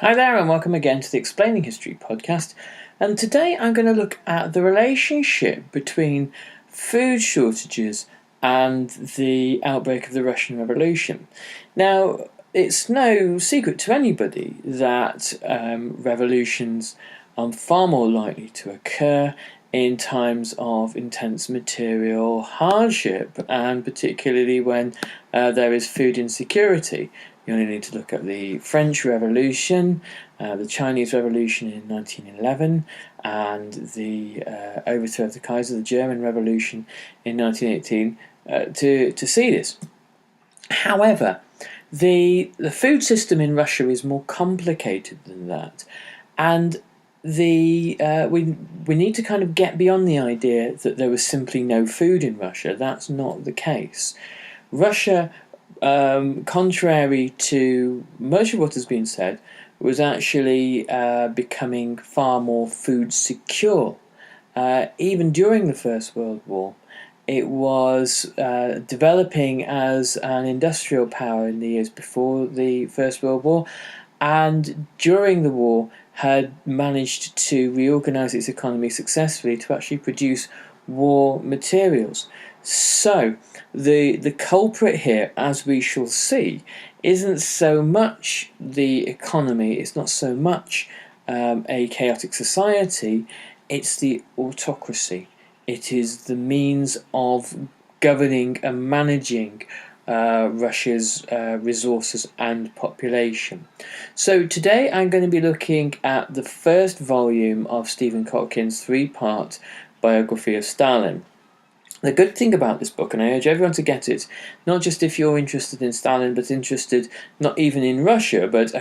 Hi there, and welcome again to the Explaining History podcast. And today I'm going to look at the relationship between food shortages and the outbreak of the Russian Revolution. Now, it's no secret to anybody that revolutions are far more likely to occur in times of intense material hardship, and particularly when there is food insecurity. You only need to look at the French Revolution, the Chinese Revolution in 1911, and the overthrow of the Kaiser, the German Revolution in 1918, to see this. However, the food system in Russia is more complicated than that, and we need to kind of get beyond the idea that there was simply no food in Russia. That's not the case. Russia, contrary to much of what has been said, was actually becoming far more food secure. Even during the First World War, it was developing as an industrial power in the years before the First World War, and during the war had managed to reorganize its economy successfully to actually produce war materials. So the culprit here, as we shall see, isn't so much the economy, it's not so much a chaotic society, it's the autocracy. It is the means of governing and managing Russia's resources and population. So today I'm going to be looking at the first volume of Stephen Kotkin's three-part biography of Stalin. The good thing about this book, and I urge everyone to get it, not just if you're interested in Stalin, but interested not even in Russia, but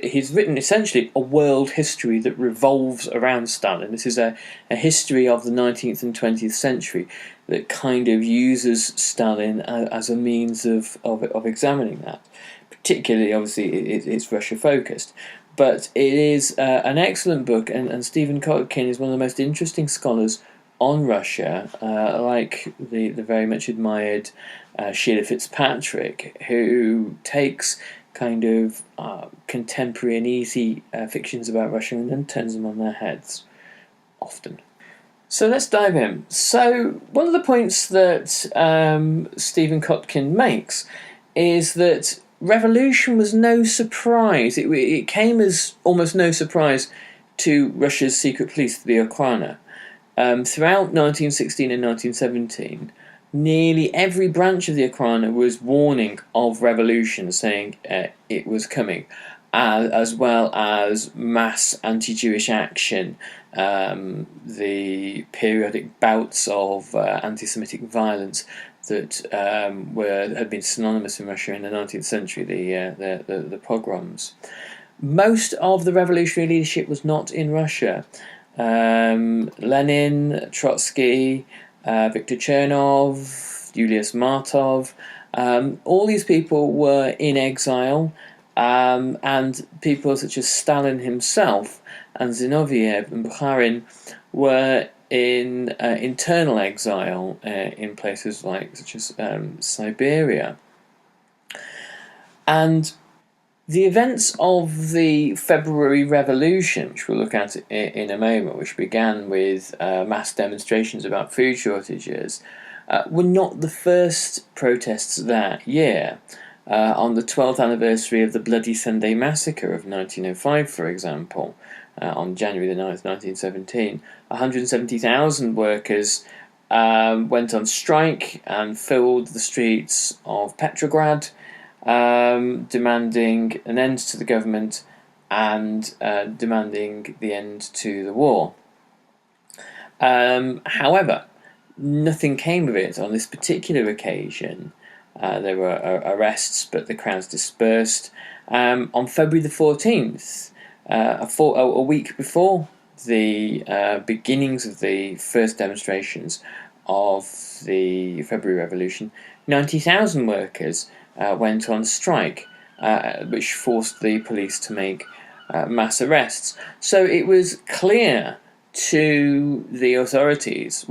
he's written essentially a world history that revolves around Stalin. This is a history of the 19th and 20th century that kind of uses Stalin as a means of examining that. Particularly, obviously, it's Russia-focused. But it is an excellent book, and Stephen Kotkin is one of the most interesting scholars on Russia, like the very much admired Sheila Fitzpatrick, who takes kind of contemporary and easy fictions about Russia and then turns them on their heads, often. So let's dive in. So one of the points that Stephen Kotkin makes is that revolution was no surprise. It came as almost no surprise to Russia's secret police, the Okhrana. Throughout 1916 and 1917, nearly every branch of the Okhrana was warning of revolution, saying it was coming, as well as mass anti-Jewish action, the periodic bouts of anti-Semitic violence that had been synonymous in Russia in the 19th century, the pogroms. Most of the revolutionary leadership was not in Russia. Lenin, Trotsky, Viktor Chernov, Julius Martov, all these people were in exile, and people such as Stalin himself and Zinoviev and Bukharin were in internal exile in places such as Siberia. And the events of the February Revolution, which we'll look at in a moment, which began with mass demonstrations about food shortages, were not the first protests that year. On the 12th anniversary of the Bloody Sunday Massacre of 1905, for example, on January the 9th, 1917, 170,000 workers went on strike and filled the streets of Petrograd, demanding an end to the government and demanding the end to the war. However, nothing came of it on this particular occasion. There were arrests, but the crowds dispersed. On February the 14th, a week before the beginnings of the first demonstrations of the February Revolution, 90,000 workers went on strike, which forced the police to make mass arrests. So it was clear to the authorities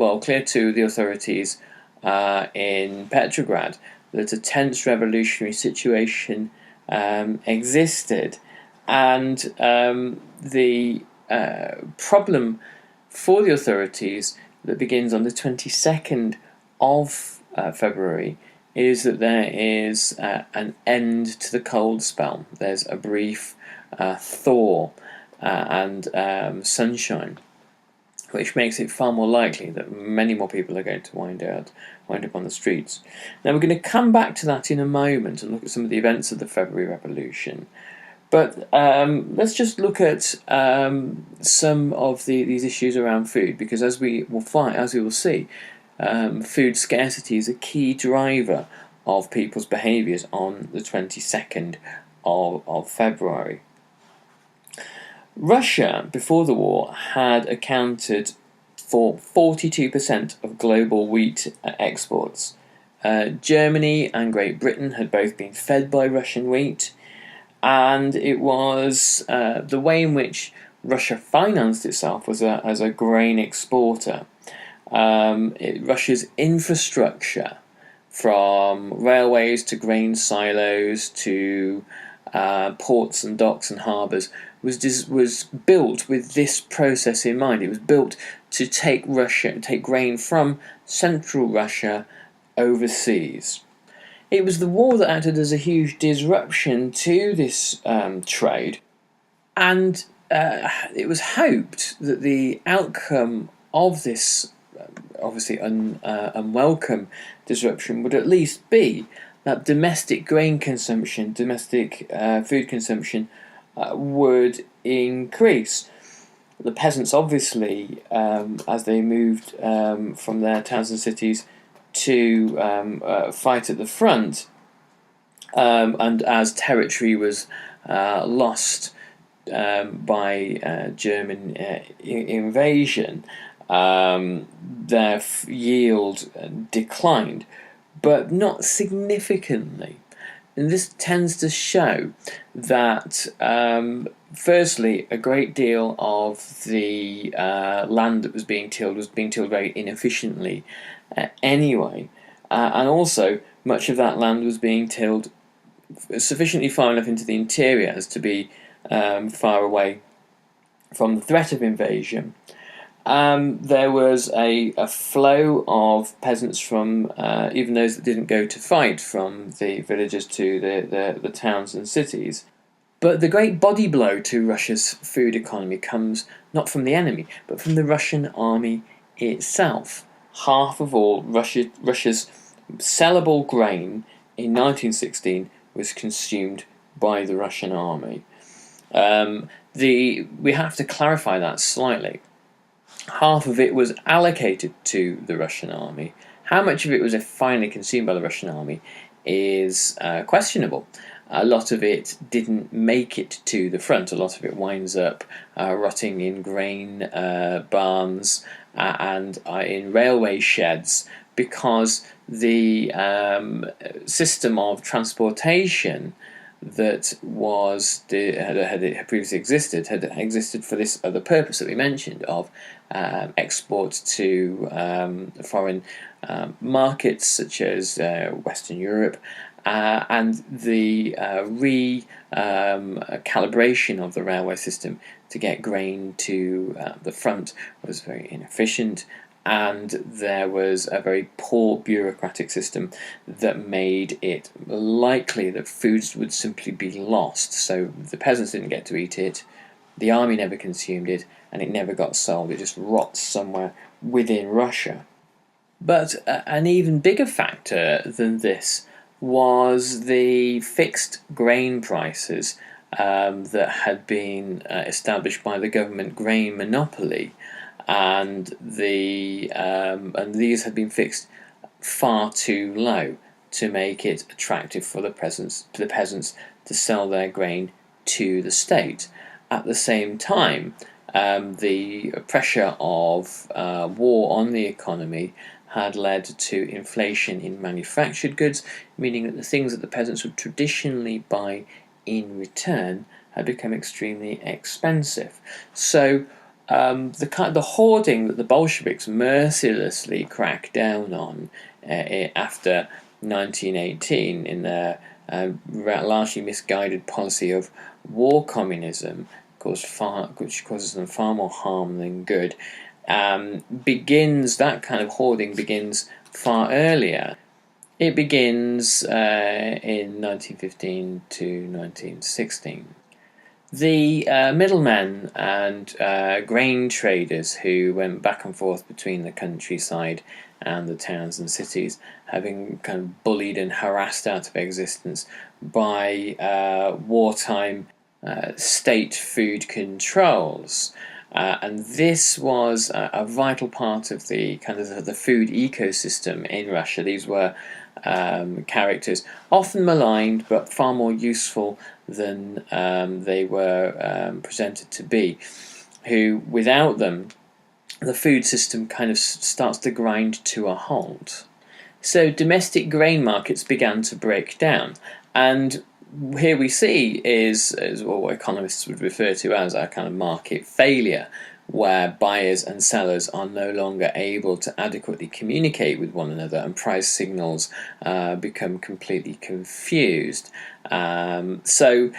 in Petrograd that a tense revolutionary situation existed, And the problem for the authorities that begins on the 22nd of February is that there is an end to the cold spell. There's a brief thaw and sunshine, which makes it far more likely that many more people are going to wind up on the streets. Now, we're going to come back to that in a moment and look at some of the events of the February Revolution. But let's just look at some of these issues around food, because as we will see, food scarcity is a key driver of people's behaviours on the 22nd of February. Russia, before the war, had accounted for 42% of global wheat exports. Germany and Great Britain had both been fed by Russian wheat, and it was the way in which Russia financed itself was as a grain exporter. Russia's infrastructure, from railways to grain silos to ports and docks and harbours, was built with this process in mind. It was built to take grain from central Russia overseas. It was the war that acted as a huge disruption to this trade, and it was hoped that the outcome of this obviously unwelcome disruption would at least be that domestic grain consumption, domestic food consumption would increase. The peasants, obviously, as they moved from their towns and cities to fight at the front, and as territory was lost by German invasion, their yield declined, but not significantly. And this tends to show that, firstly, a great deal of the land that was being tilled very inefficiently anyway, and also much of that land was being tilled sufficiently far enough into the interior as to be far away from the threat of invasion. There was a flow of peasants from, even those that didn't go to fight, from the villages to the towns and cities. But the great body blow to Russia's food economy comes not from the enemy, but from the Russian army itself. Half of all Russia's sellable grain in 1916 was consumed by the Russian army. We have to clarify that slightly. Half of it was allocated to the Russian army. How much of it was finally consumed by the Russian army is questionable. A lot of it didn't make it to the front. A lot of it winds up rotting in grain barns and in railway sheds, because the system of transportation that had previously existed had existed for this other purpose that we mentioned of export to foreign markets such as Western Europe, and the calibration of the railway system to get grain to the front was very inefficient, and there was a very poor bureaucratic system that made it likely that foods would simply be lost. So the peasants didn't get to eat it, the army never consumed it, and it never got sold. It just rots somewhere within Russia. But an even bigger factor than this was the fixed grain prices that had been established by the government grain monopoly, and these had been fixed far too low to make it attractive for the peasants to sell their grain to the state. At the same time, the pressure of war on the economy had led to inflation in manufactured goods, meaning that the things that the peasants would traditionally buy in return had become extremely expensive. So the hoarding that the Bolsheviks mercilessly cracked down on after 1918 in their largely misguided policy of war communism, which causes them far more harm than good, that kind of hoarding begins far earlier. It begins in 1915 to 1916. The middlemen and grain traders who went back and forth between the countryside and the towns and cities, having kind of bullied and harassed out of existence by wartime state food controls. And this was a vital part of the kind of the food ecosystem in Russia. These were characters often maligned, but far more useful than they were presented to be. Who, without them, the food system kind of starts to grind to a halt. So domestic grain markets began to break down, and here we see is what economists would refer to as a kind of market failure, where buyers and sellers are no longer able to adequately communicate with one another, and price signals become completely confused. So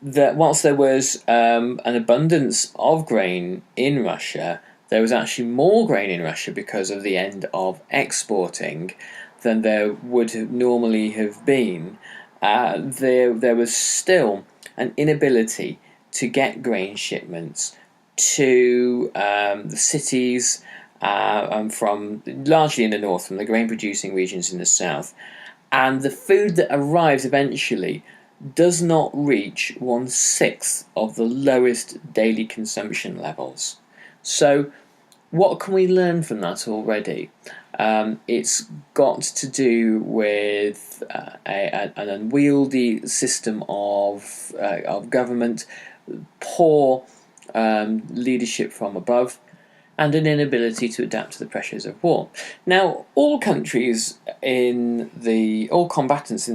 that whilst there was an abundance of grain in Russia, there was actually more grain in Russia because of the end of exporting than there would normally have been. There was still an inability to get grain shipments to the cities from largely in the north, from the grain producing regions in the south, and the food that arrives eventually does not reach 1/6 of the lowest daily consumption levels. So what can we learn from that already? It's got to do with an unwieldy system of government, poor leadership from above, and an inability to adapt to the pressures of war. Now, all combatants in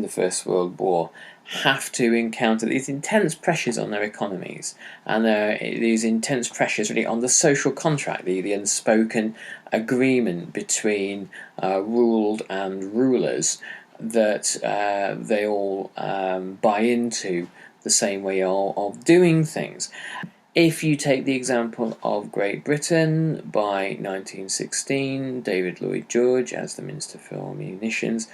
the First World War have to encounter these intense pressures on their economies, and these intense pressures really on the social contract, the unspoken agreement between ruled and rulers, that they all buy into the same way of doing things. If you take the example of Great Britain, by 1916, David Lloyd George, as the Minister for Munitions,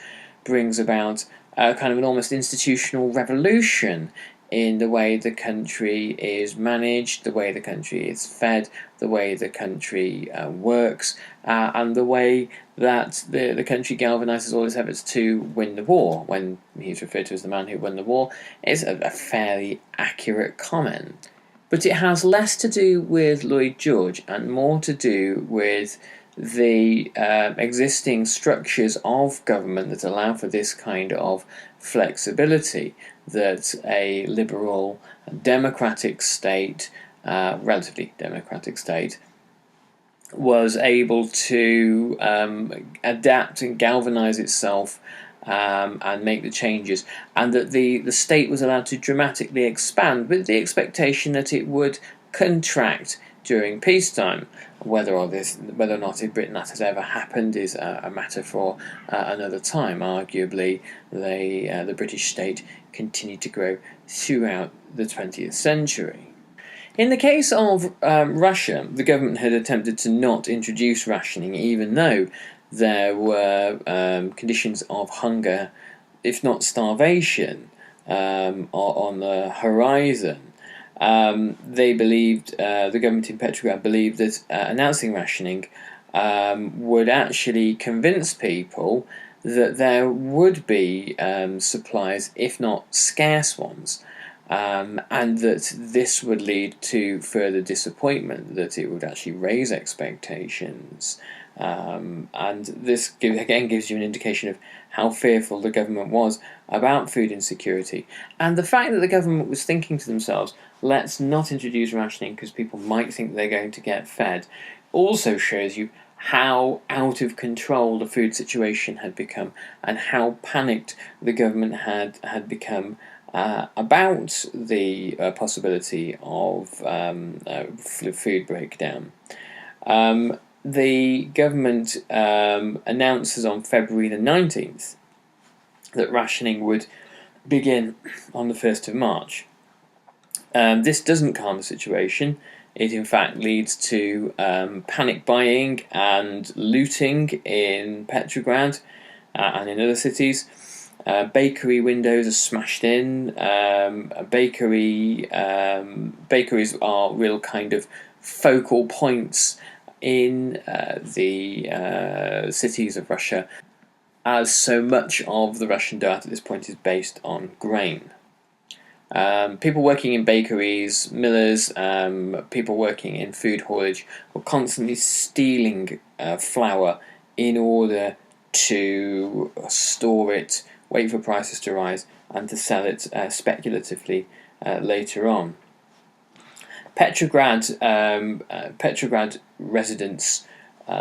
brings about kind of an almost institutional revolution in the way the country is managed, the way the country is fed, the way the country works, and the way that the country galvanises all its efforts to win the war. When he's referred to as the man who won the war, it's a fairly accurate comment. But it has less to do with Lloyd George and more to do with the existing structures of government that allow for this kind of flexibility that a liberal, democratic state, relatively democratic state, was able to adapt and galvanise itself and make the changes, and that the state was allowed to dramatically expand with the expectation that it would contract during peacetime. Whether or not in Britain that has ever happened is a matter for another time. Arguably, the British state continued to grow throughout the 20th century. In the case of Russia, the government had attempted to not introduce rationing, even though there were conditions of hunger, if not starvation, on the horizon. They believed, the government in Petrograd believed that announcing rationing would actually convince people that there would be supplies, if not scarce ones, and that this would lead to further disappointment, that it would actually raise expectations. And this again gives you an indication of how fearful the government was about food insecurity. And the fact that the government was thinking to themselves, let's not introduce rationing because people might think they're going to get fed, also shows you how out of control the food situation had become and how panicked the government had become about the possibility of food breakdown. The government announces on February the 19th that rationing would begin on the 1st of March. This doesn't calm the situation. It in fact leads to panic buying and looting in Petrograd and in other cities. Bakery windows are smashed in. Bakeries are real kind of focal points in the cities of Russia, as so much of the Russian diet at this point is based on grain. People working in bakeries, millers, people working in food haulage were constantly stealing flour in order to store it, wait for prices to rise, and to sell it speculatively later on. Petrograd residents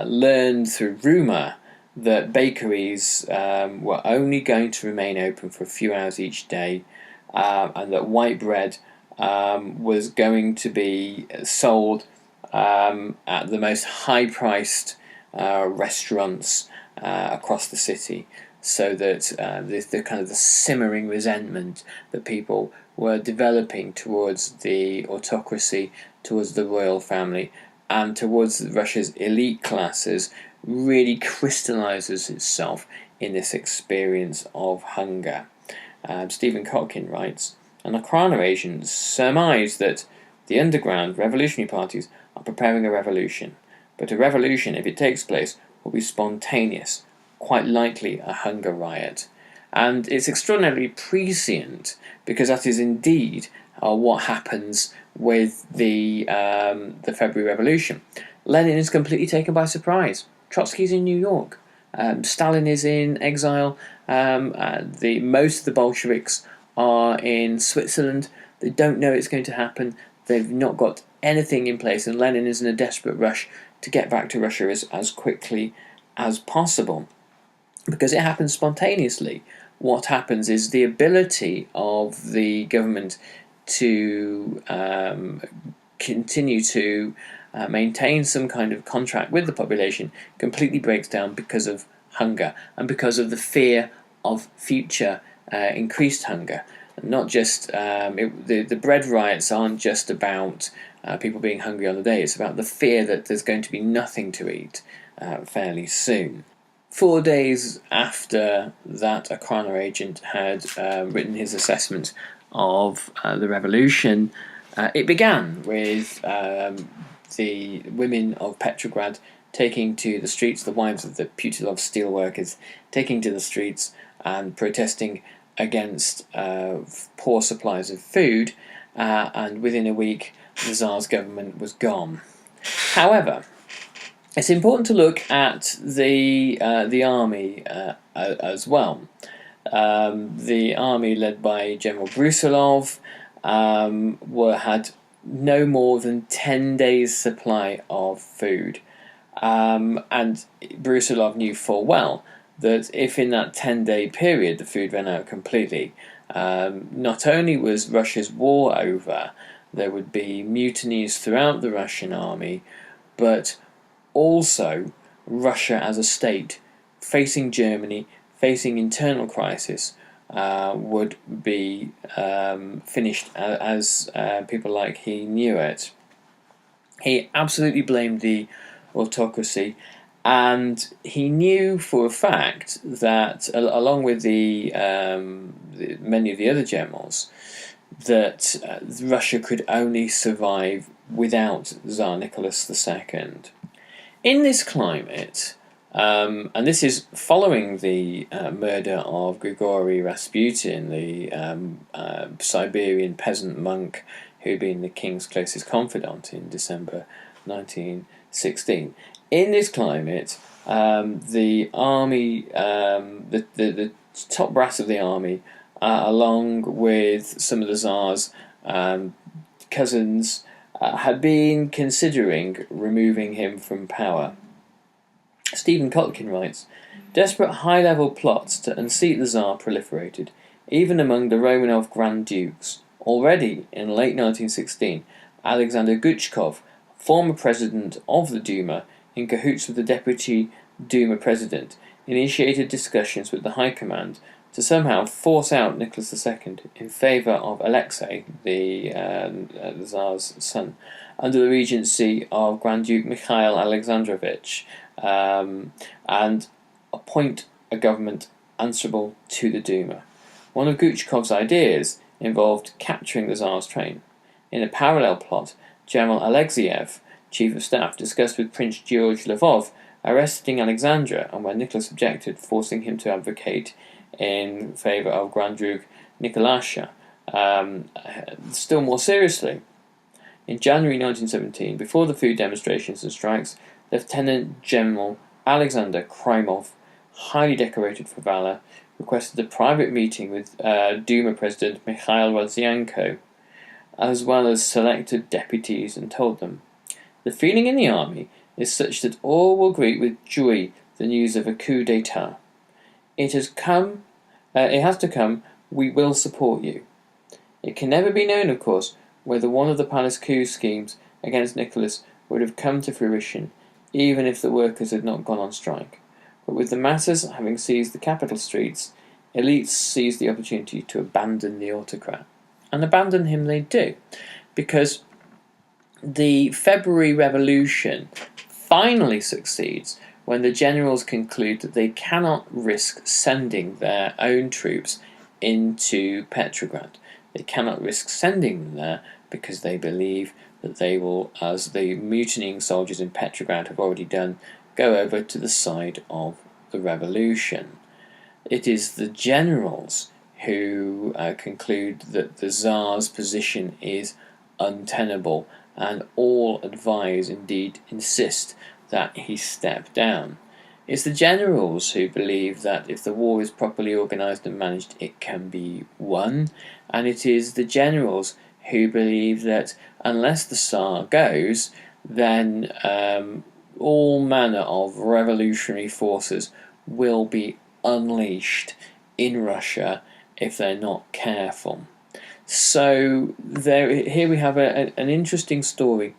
learned through rumour that bakeries were only going to remain open for a few hours each day, and that white bread was going to be sold at the most high-priced restaurants across the city, so that the kind of the simmering resentment that people were developing towards the autocracy, towards the royal family, and towards Russia's elite classes really crystallizes itself in this experience of hunger. Stephen Kotkin writes, "An Okhrana agent surmised that the underground revolutionary parties are preparing a revolution, but a revolution, if it takes place, will be spontaneous, quite likely a hunger riot." And it's extraordinarily prescient, because that is indeed what happens with the February Revolution. Lenin is completely taken by surprise. Trotsky's in New York. Stalin is in exile. Most of the Bolsheviks are in Switzerland. They don't know it's going to happen. They've not got anything in place, and Lenin is in a desperate rush to get back to Russia as quickly as possible, because it happens spontaneously. What happens is the ability of the government to continue to maintain some kind of contract with the population completely breaks down because of hunger and because of the fear of future increased hunger. Not just the bread riots aren't just about people being hungry on the day. It's about the fear that there's going to be nothing to eat fairly soon. 4 days after that, Okhrana agent had written his assessment of the revolution, it began with the women of Petrograd taking to the streets, the wives of the Putilov steelworkers taking to the streets and protesting against poor supplies of food, and within a week the Tsar's government was gone. However, it's important to look at the army as well. The army led by General Brusilov had no more than 10 days' supply of food. And Brusilov knew full well that if in that 10-day period the food ran out completely, not only was Russia's war over, there would be mutinies throughout the Russian army, but also Russia as a state, facing Germany, facing internal crisis, would be finished as people like he knew it. He absolutely blamed the autocracy, and he knew for a fact that, along with many of the other generals, that Russia could only survive without Tsar Nicholas II. In this climate, and this is following the murder of Grigory Rasputin, the Siberian peasant monk who'd been the king's closest confidant in December 1916. In this climate, the army, the top brass of the army, along with some of the Tsar's cousins, had been considering removing him from power. Stephen Kotkin writes, "Desperate high-level plots to unseat the Tsar proliferated, even among the Romanov Grand Dukes. Already, in late 1916, Alexander Guchkov, former president of the Duma, in cahoots with the deputy Duma president, initiated discussions with the High Command to somehow force out Nicholas II in favour of Alexei, the Tsar's son, under the regency of Grand Duke Mikhail Alexandrovich, and appoint a government answerable to the Duma. One of Guchkov's ideas involved capturing the Tsar's train. In a parallel plot, General Alexeyev, Chief of Staff, discussed with Prince George Lvov arresting Alexandra, and when Nicholas objected, forcing him to advocate in favour of Grand Duke Nikolasha. Still more seriously, in January 1917, before the food demonstrations and strikes, Lieutenant General Alexander Krymov, highly decorated for valour, requested a private meeting with Duma President Mikhail Rodzianko, as well as selected deputies, and told them, "The feeling in the army is such that all will greet with joy the news of a coup d'etat. It has to come, we will support you. It can never be known, of course, whether one of the palace coup schemes against Nicholas would have come to fruition, even if the workers had not gone on strike. But with the masses having seized the capital streets, elites seized the opportunity to abandon the autocrat." And abandon him they do, because the February Revolution finally succeeds when the generals conclude that they cannot risk sending their own troops into Petrograd. They cannot risk sending them there because they believe that they will, as the mutinying soldiers in Petrograd have already done, go over to the side of the revolution. It is the generals who conclude that the Tsar's position is untenable, and all advise, indeed insist, that he step down. It's the generals who believe that if the war is properly organised and managed, it can be won, and it is the generals who believe that unless the Tsar goes, then all manner of revolutionary forces will be unleashed in Russia if they're not careful. So here we have an interesting story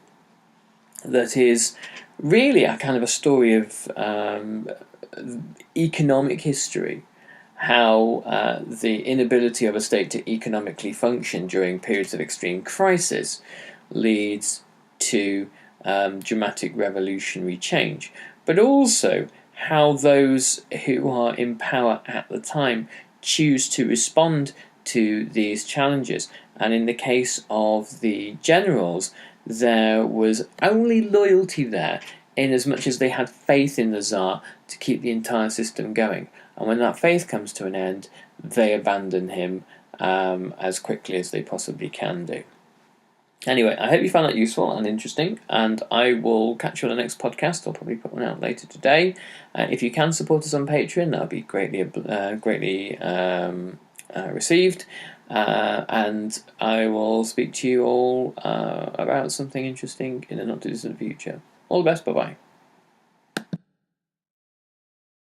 that is really a kind of a story of economic history, how the inability of a state to economically function during periods of extreme crisis leads to dramatic revolutionary change, but also how those who are in power at the time choose to respond to these challenges. And in the case of the generals, there was only loyalty there in as much as they had faith in the Tsar to keep the entire system going. And when that faith comes to an end, they abandon him as quickly as they possibly can do. Anyway, I hope you found that useful and interesting, and I will catch you on the next podcast. I'll probably put one out later today. If you can support us on Patreon, that would be greatly received. And I will speak to you all about something interesting in the not too distant future. All the best, bye-bye.